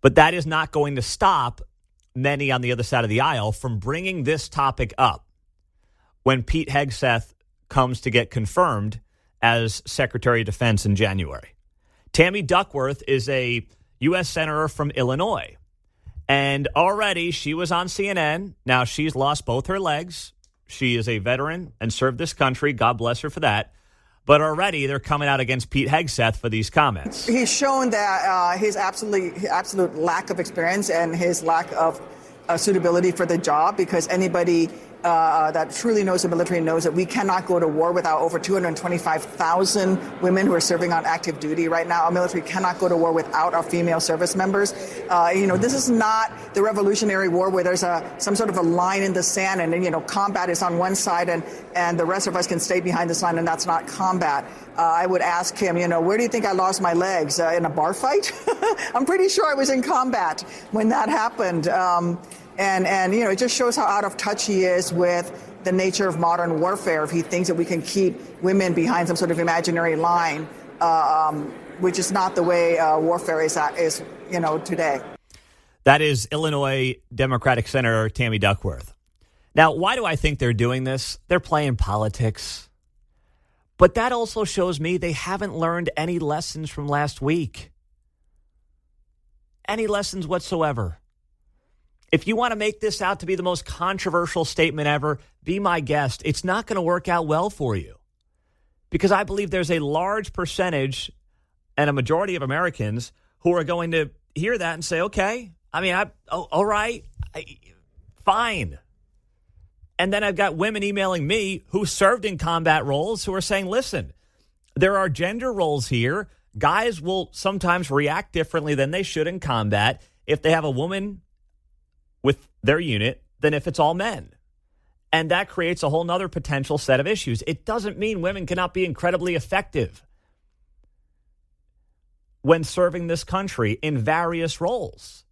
But that is not going to stop many on the other side of the aisle from bringing this topic up when Pete Hegseth comes to get confirmed as Secretary of Defense in January. Tammy Duckworth is a U.S. Senator from Illinois. And already she was on CNN. Now she's lost both her legs. She is a veteran and served this country. God bless her for that. But already they're coming out against Pete Hegseth for these comments. He's shown that his absolute lack of experience and his lack of suitability for the job, because anybody that truly knows the military knows that we cannot go to war without over 225,000 women who are serving on active duty right now. Our military cannot go to war without our female service members. This is not the Revolutionary War where there's some sort of a line in the sand and, combat is on one side and the rest of us can stay behind this line, and that's not combat. I would ask him, where do you think I lost my legs? In a bar fight? I'm pretty sure I was in combat when that happened. And it just shows how out of touch he is with the nature of modern warfare. If he thinks that we can keep women behind some sort of imaginary line, which is not the way warfare is today. That is Illinois Democratic Senator Tammy Duckworth. Now, why do I think they're doing this? They're playing politics. But that also shows me they haven't learned any lessons from last week. Any lessons whatsoever. If you want to make this out to be the most controversial statement ever, be my guest. It's not going to work out well for you. Because I believe there's a large percentage and a majority of Americans who are going to hear that and say, okay, all right, fine. And then I've got women emailing me who served in combat roles who are saying, listen, there are gender roles here. Guys will sometimes react differently than they should in combat if they have a woman with their unit than if it's all men. And that creates a whole nother potential set of issues. It doesn't mean women cannot be incredibly effective when serving this country in various roles.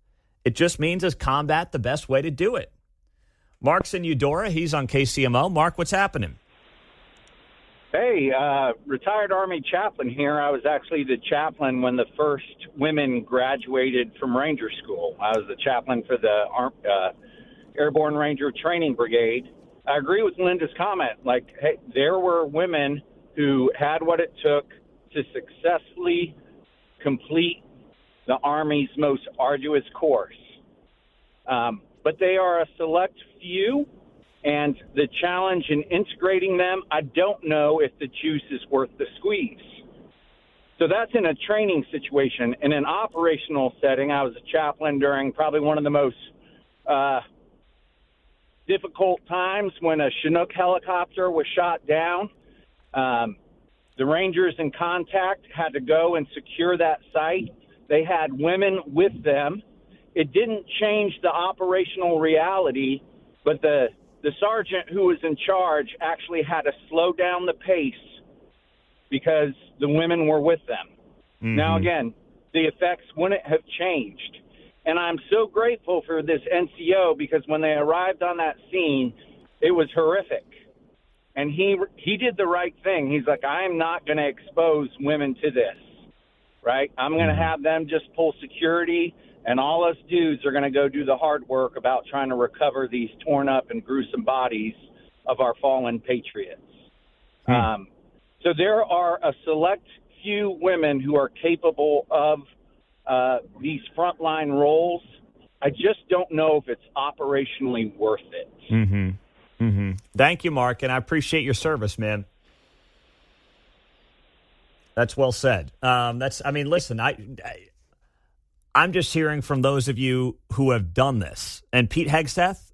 It just means is combat the best way to do it. Mark's in Eudora. He's on KCMO. Mark, what's happening? Hey, retired Army chaplain here. I was actually the chaplain when the first women graduated from Ranger School. I was the chaplain for the Airborne Ranger Training Brigade. I agree with Linda's comment. Hey, there were women who had what it took to successfully complete the Army's most arduous course. But they are a select few, and the challenge in integrating them, I don't know if the juice is worth the squeeze. So that's in a training situation. In an operational setting, I was a chaplain during probably one of the most difficult times when a Chinook helicopter was shot down. The Rangers in contact had to go and secure that site. They had women with them. It didn't change the operational reality, but the sergeant who was in charge actually had to slow down the pace because the women were with them. Mm-hmm. Now, again, the effects wouldn't have changed. And I'm so grateful for this NCO because when they arrived on that scene, it was horrific. And he did the right thing. He's like, I am not going to expose women to this, right? I'm going to have them just pull security, and all us dudes are going to go do the hard work about trying to recover these torn up and gruesome bodies of our fallen patriots. So there are a select few women who are capable of these frontline roles. I just don't know if it's operationally worth it. Mm-hmm. Mm-hmm. Thank you, Mark, and I appreciate your service, man. That's well said. Listen, I'm just hearing from those of you who have done this. And Pete Hegseth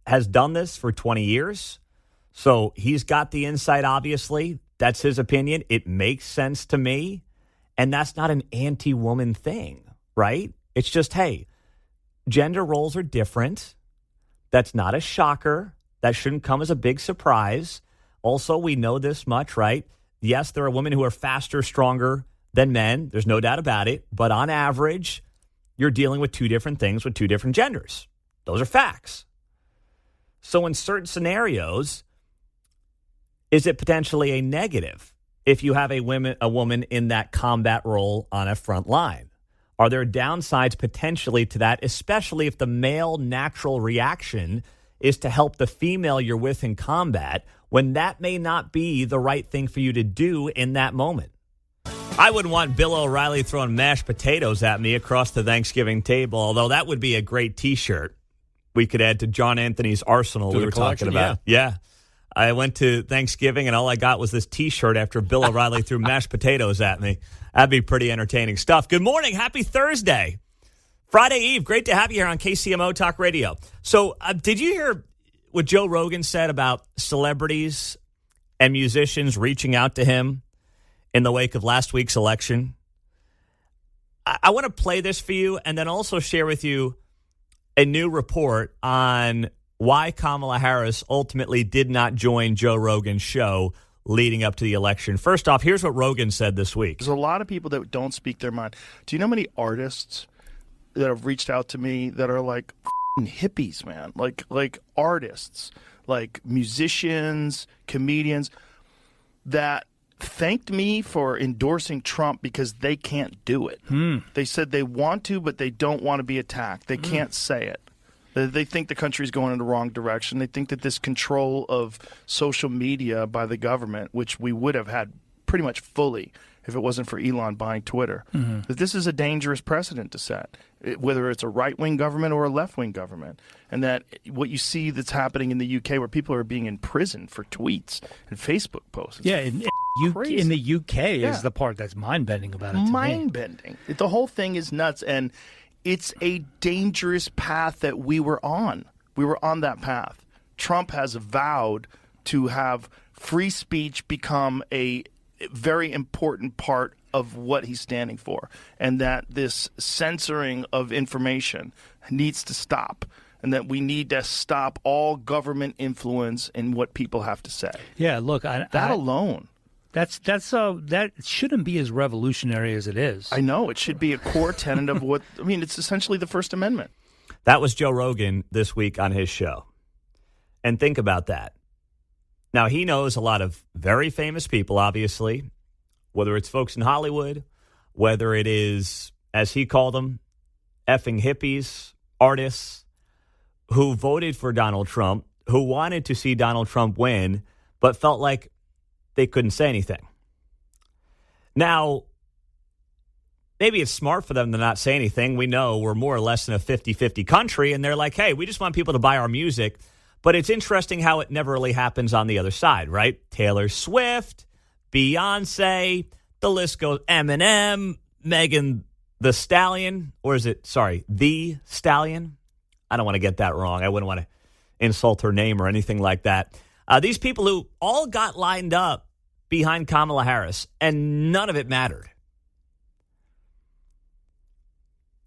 has done this for 20 years. So he's got the insight, obviously. That's his opinion. It makes sense to me. And that's not an anti-woman thing, right? It's just, hey, gender roles are different. That's not a shocker. That shouldn't come as a big surprise. Also, we know this much, right? Yes, there are women who are faster, stronger than men. There's no doubt about it. But on average, you're dealing with two different things with two different genders. Those are facts. So in certain scenarios, is it potentially a negative if you have a woman in that combat role on a front line? Are there downsides potentially to that, especially if the male natural reaction is to help the female you're with in combat when that may not be the right thing for you to do in that moment? I wouldn't want Bill O'Reilly throwing mashed potatoes at me across the Thanksgiving table, although that would be a great T-shirt we could add to John Anthony's arsenal we were talking about. Yeah. I went to Thanksgiving, and all I got was this T-shirt after Bill O'Reilly threw mashed potatoes at me. That'd be pretty entertaining stuff. Good morning. Happy Thursday. Friday Eve, great to have you here on KCMO Talk Radio. So did you hear what Joe Rogan said about celebrities and musicians reaching out to him in the wake of last week's election? I want to play this for you and then also share with you a new report on why Kamala Harris ultimately did not join Joe Rogan's show leading up to the election. First off, here's what Rogan said this week. There's a lot of people that don't speak their mind. Do you know how many artists that have reached out to me that are like hippies, man? Like artists, like musicians, comedians that thanked me for endorsing Trump because they can't do it. They said they want to, but they don't want to be attacked. They can't say it. They think the country's going in the wrong direction. They think that this control of social media by the government, which we would have had pretty much fully if it wasn't for Elon buying Twitter, that this is a dangerous precedent to set, whether it's a right-wing government or a left-wing government. And that what you see that's happening in the UK where people are being imprisoned for tweets and Facebook posts. In the UK is the part that's mind-bending about it. Mind-bending. The whole thing is nuts, and it's a dangerous path that we were on. We were on that path. Trump has vowed to have free speech become a very important part of what he's standing for, and that this censoring of information needs to stop, and that we need to stop all government influence in what people have to say. Yeah, look, that alone. That shouldn't be as revolutionary as it is. I know. It should be a core tenet of what, I mean, it's essentially the First Amendment. That was Joe Rogan this week on his show. And think about that. Now, he knows a lot of very famous people, obviously, whether it's folks in Hollywood, whether it is, as he called them, effing hippies, artists who voted for Donald Trump, who wanted to see Donald Trump win, but felt like they couldn't say anything. Now, maybe it's smart for them to not say anything. We know we're more or less in a 50-50 country, and they're like, hey, we just want people to buy our music. But it's interesting how it never really happens on the other side, right? Taylor Swift, Beyonce, the list goes, Eminem, Megan the Stallion, or is it, the Stallion? I don't want to get that wrong. I wouldn't want to insult her name or anything like that. These people who all got lined up behind Kamala Harris, and none of it mattered.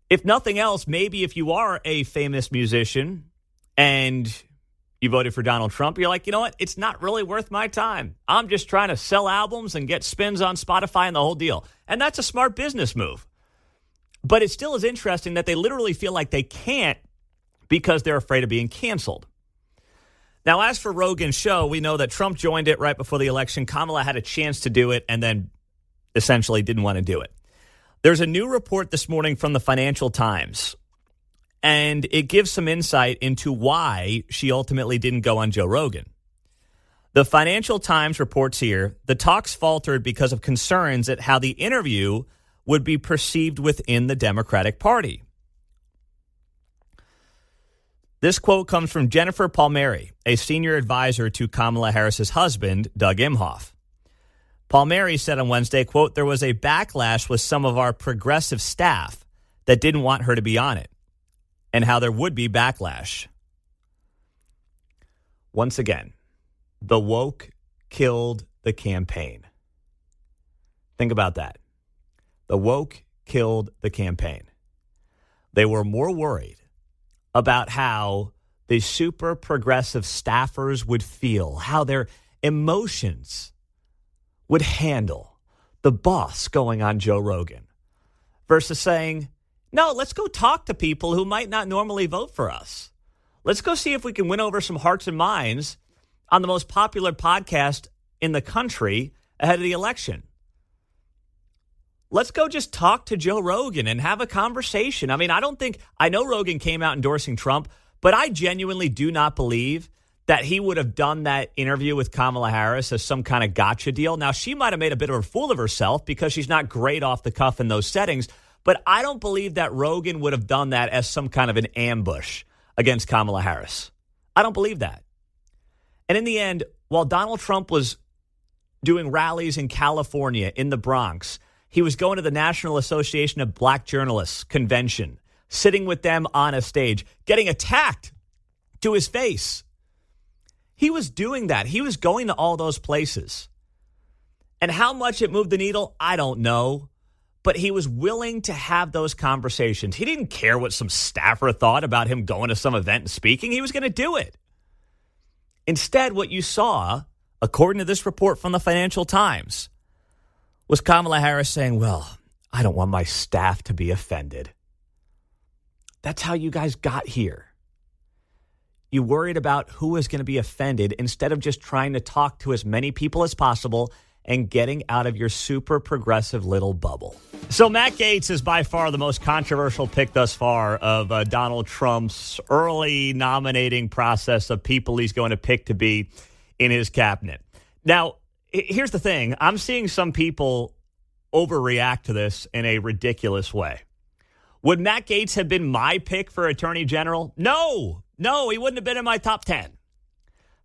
If nothing else, maybe if you are a famous musician and you voted for Donald Trump, you're like, you know what? It's not really worth my time. I'm just trying to sell albums and get spins on Spotify and the whole deal. And that's a smart business move. But it still is interesting that they literally feel like they can't because they're afraid of being canceled. Now, as for Rogan's show, we know that Trump joined it right before the election. Kamala had a chance to do it and then essentially didn't want to do it. There's a new report this morning from the Financial Times, and it gives some insight into why she ultimately didn't go on Joe Rogan. The Financial Times reports here, the talks faltered because of concerns at how the interview would be perceived within the Democratic Party. This quote comes from Jennifer Palmieri, a senior advisor to Kamala Harris's husband, Doug Imhoff. Palmieri said on Wednesday, quote, there was a backlash with some of our progressive staff that didn't want her to be on it, and how there would be backlash. Once again, the woke killed the campaign. Think about that. The woke killed the campaign. They were more worried about how the super progressive staffers would feel, how their emotions would handle the boss going on Joe Rogan, versus saying, no, let's go talk to people who might not normally vote for us. Let's go see if we can win over some hearts and minds on the most popular podcast in the country ahead of the election. Let's go just talk to Joe Rogan and have a conversation. I mean, I know Rogan came out endorsing Trump, but I genuinely do not believe that he would have done that interview with Kamala Harris as some kind of gotcha deal. Now, she might have made a bit of a fool of herself because she's not great off the cuff in those settings, but I don't believe that Rogan would have done that as some kind of an ambush against Kamala Harris. I don't believe that. And in the end, while Donald Trump was doing rallies in California, in the Bronx, he was going to the National Association of Black Journalists convention, sitting with them on a stage, getting attacked to his face. He was doing that. He was going to all those places. And how much it moved the needle, I don't know. But he was willing to have those conversations. He didn't care what some staffer thought about him going to some event and speaking. He was going to do it. Instead, what you saw, according to this report from the Financial Times, was Kamala Harris saying, well, I don't want my staff to be offended. That's how you guys got here. You worried about who was going to be offended instead of just trying to talk to as many people as possible and getting out of your super progressive little bubble. So Matt Gaetz is by far the most controversial pick thus far of Donald Trump's early nominating process of people he's going to pick to be in his cabinet. Now, here's the thing. I'm seeing some people overreact to this in a ridiculous way. Would Matt Gaetz have been my pick for Attorney General? No, he wouldn't have been in my top 10.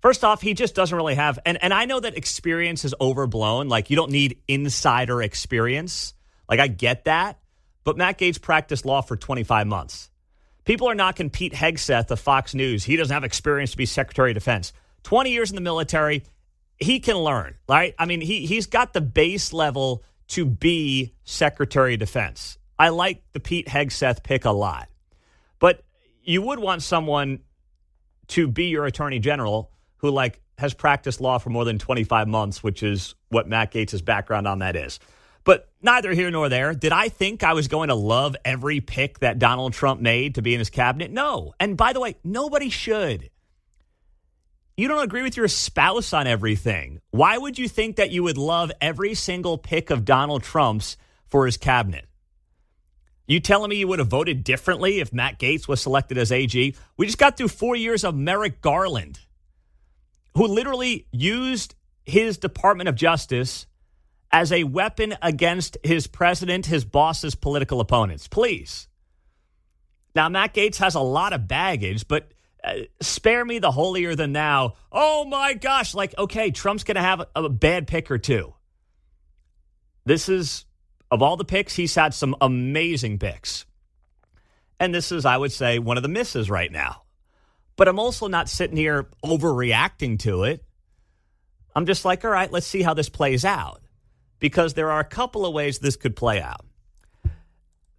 First off, he just doesn't really have, and I know that experience is overblown. Like, you don't need insider experience. Like, I get that. But Matt Gaetz practiced law for 25 months. People are knocking Pete Hegseth of Fox News. He doesn't have experience to be Secretary of Defense. 20 years in the military, he can learn, right? I mean, he's got the base level to be Secretary of Defense. I like the Pete Hegseth pick a lot. But you would want someone to be your Attorney General who has practiced law for more than 25 months, which is what Matt Gaetz' background on that is. But neither here nor there. Did I think I was going to love every pick that Donald Trump made to be in his cabinet? No. And by the way, nobody should. You don't agree with your spouse on everything. Why would you think that you would love every single pick of Donald Trump's for his cabinet? You telling me you would have voted differently if Matt Gaetz was selected as AG? We just got through 4 years of Merrick Garland, who literally used his Department of Justice as a weapon against his president, his boss's political opponents. Please. Now, Matt Gaetz has a lot of baggage, but spare me the holier than thou. Oh, my gosh. Okay, Trump's going to have a bad pick or two. This is, of all the picks, he's had some amazing picks. And this is, I would say, one of the misses right now. But I'm also not sitting here overreacting to it. I'm just like, all right, let's see how this plays out. Because there are a couple of ways this could play out.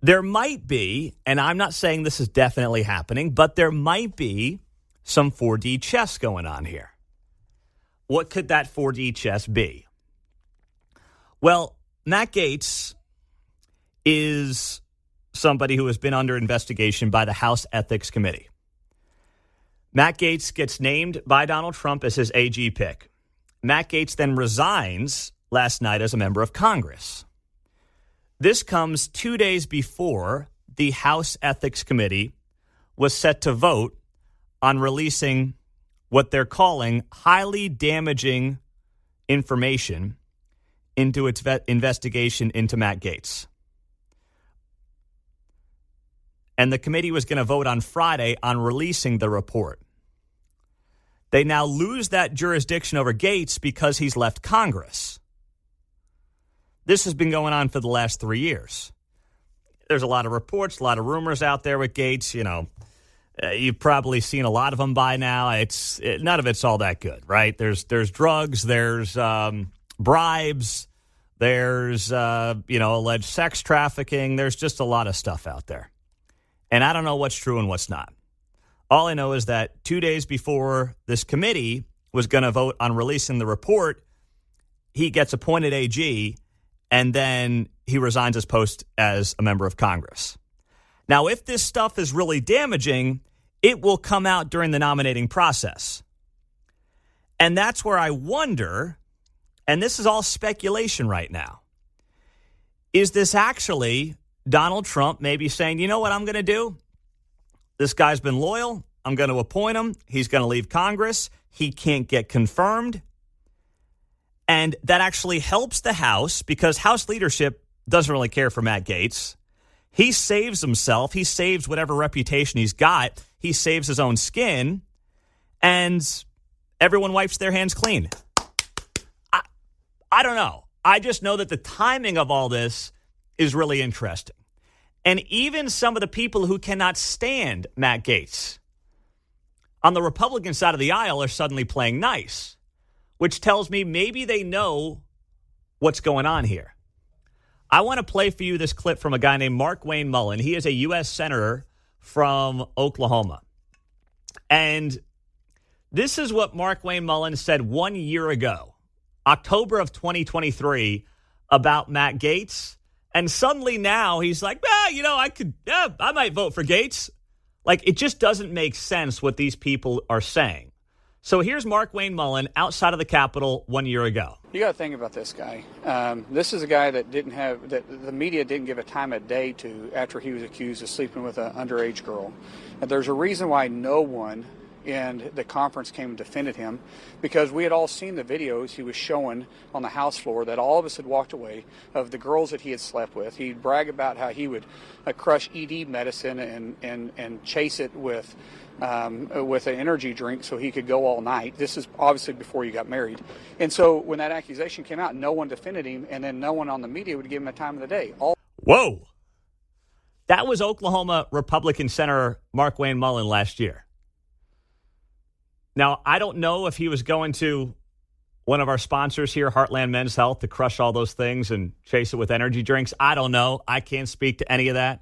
There might be, and I'm not saying this is definitely happening, but there might be some 4D chess going on here. What could that 4D chess be? Well, Matt Gaetz is somebody who has been under investigation by the House Ethics Committee. Matt Gaetz gets named by Donald Trump as his AG pick. Matt Gaetz then resigns last night as a member of Congress. This comes 2 days before the House Ethics Committee was set to vote on releasing what they're calling highly damaging information into its investigation into Matt Gaetz. And the committee was going to vote on Friday on releasing the report. They now lose that jurisdiction over Gaetz because he's left Congress. This has been going on for the last 3 years. There's a lot of reports, a lot of rumors out there with Gaetz. You know, you've probably seen a lot of them by now. None of it's all that good, right? There's drugs, there's bribes, there's alleged sex trafficking. There's just a lot of stuff out there, and I don't know what's true and what's not. All I know is that 2 days before this committee was going to vote on releasing the report, he gets appointed AG. And then he resigns his post as a member of Congress. Now, if this stuff is really damaging, it will come out during the nominating process. And that's where I wonder, and this is all speculation right now, is this actually Donald Trump maybe saying, you know what I'm going to do? This guy's been loyal. I'm going to appoint him. He's going to leave Congress. He can't get confirmed. And that actually helps the House because House leadership doesn't really care for Matt Gaetz. He saves himself. He saves whatever reputation he's got. He saves his own skin. And everyone wipes their hands clean. I don't know. I just know that the timing of all this is really interesting. And even some of the people who cannot stand Matt Gaetz on the Republican side of the aisle are suddenly playing nice, which tells me maybe they know what's going on here. I want to play for you this clip from a guy named Mark Wayne Mullen. He is a U.S. Senator from Oklahoma. And this is what Mark Wayne Mullen said 1 year ago, October of 2023, about Matt Gaetz. And suddenly now he's like, I might vote for Gaetz. Like, it just doesn't make sense what these people are saying. So here's Mark Wayne Mullen outside of the Capitol 1 year ago. You got to think about this guy. This is a guy that the media didn't give a time of day to after he was accused of sleeping with an underage girl. And there's a reason why no one in the conference came and defended him, because we had all seen the videos he was showing on the House floor that all of us had walked away of the girls that he had slept with. He'd brag about how he would crush ED medicine and chase it with an energy drink so he could go all night. This is obviously before you got married. And so when that accusation came out, no one defended him, and then no one on the media would give him a time of the day. Whoa. That was Oklahoma Republican Senator Mark Wayne Mullen last year. Now, I don't know if he was going to one of our sponsors here, Heartland Men's Health, to crush all those things and chase it with energy drinks. I don't know. I can't speak to any of that.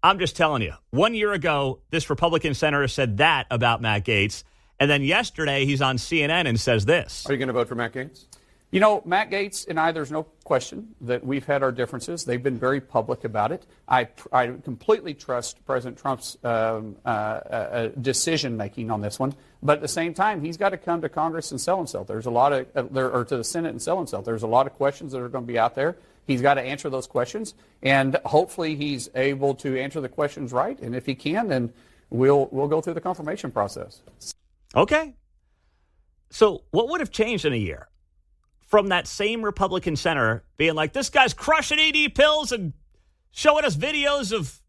I'm just telling you, 1 year ago, this Republican senator said that about Matt Gaetz. And then yesterday, he's on CNN and says this. Are you going to vote for Matt Gaetz? You know, Matt Gaetz and I, there's no question that we've had our differences. They've been very public about it. I completely trust President Trump's decision-making on this one. But at the same time, he's got to come to Congress and sell himself. There's a lot of, or to the Senate and sell himself. There's a lot of questions that are going to be out there. He's got to answer those questions. And hopefully he's able to answer the questions right. And if he can, then we'll go through the confirmation process. Okay. So what would have changed in a year? From that same Republican senator being like, this guy's crushing ED pills and showing us videos of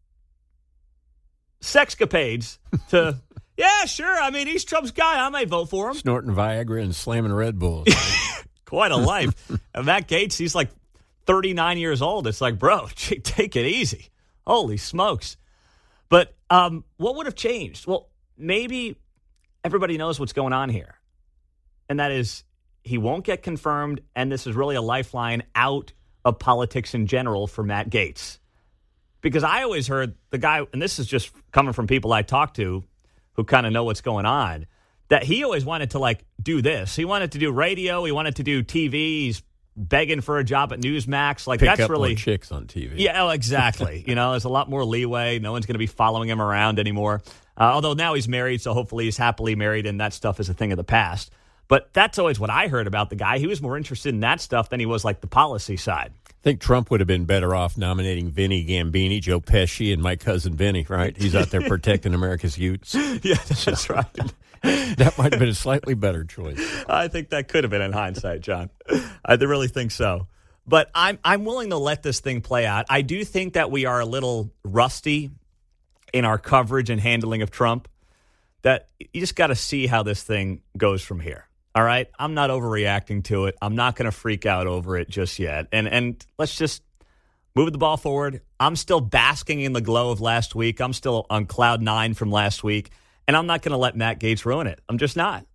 sexcapades to, yeah, sure. I mean, he's Trump's guy. I might vote for him. Snorting Viagra and slamming Red Bulls. Quite a life. And Matt Gaetz, he's like 39 years old. It's like, bro, take it easy. Holy smokes. But what would have changed? Well, maybe everybody knows what's going on here. And that is, he won't get confirmed, and this is really a lifeline out of politics in general for Matt Gaetz. Because I always heard the guy, and this is just coming from people I talk to who kind of know what's going on, that he always wanted to, like, do this. He wanted to do radio. He wanted to do TV. He's begging for a job at Newsmax. Like, Pick that's up really more chicks on TV. Yeah, oh, exactly. There's a lot more leeway. No one's going to be following him around anymore. Although now he's married, so hopefully he's happily married, and that stuff is a thing of the past. But that's always what I heard about the guy. He was more interested in that stuff than he was, like, the policy side. I think Trump would have been better off nominating Vinny Gambini, Joe Pesci, and my cousin Vinny, right? He's out there protecting America's youths. Yeah, that's right. That might have been a slightly better choice. I think that could have been in hindsight, John. I really think so. But I'm willing to let this thing play out. I do think that we are a little rusty in our coverage and handling of Trump, that you just got to see how this thing goes from here. All right, I'm not overreacting to it. I'm not going to freak out over it just yet. And let's just move the ball forward. I'm still basking in the glow of last week. I'm still on cloud 9 from last week. And I'm not going to let Matt Gaetz ruin it. I'm just not.